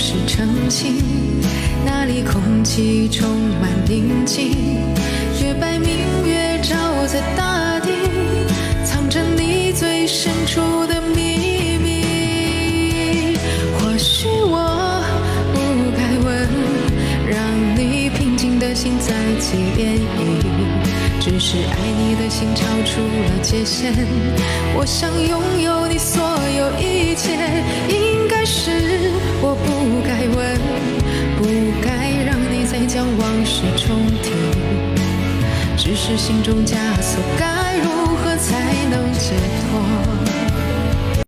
是澄清，那里空气充满宁静，月白明月照在大地，藏着你最深处的秘密。或许我不该问，让你平静的心再起涟漪，只是爱你的心超出了界限，我想拥有你所有一切，应该是我不该问，不该让你再将往事重提，只是心中枷锁该如何才能解脱。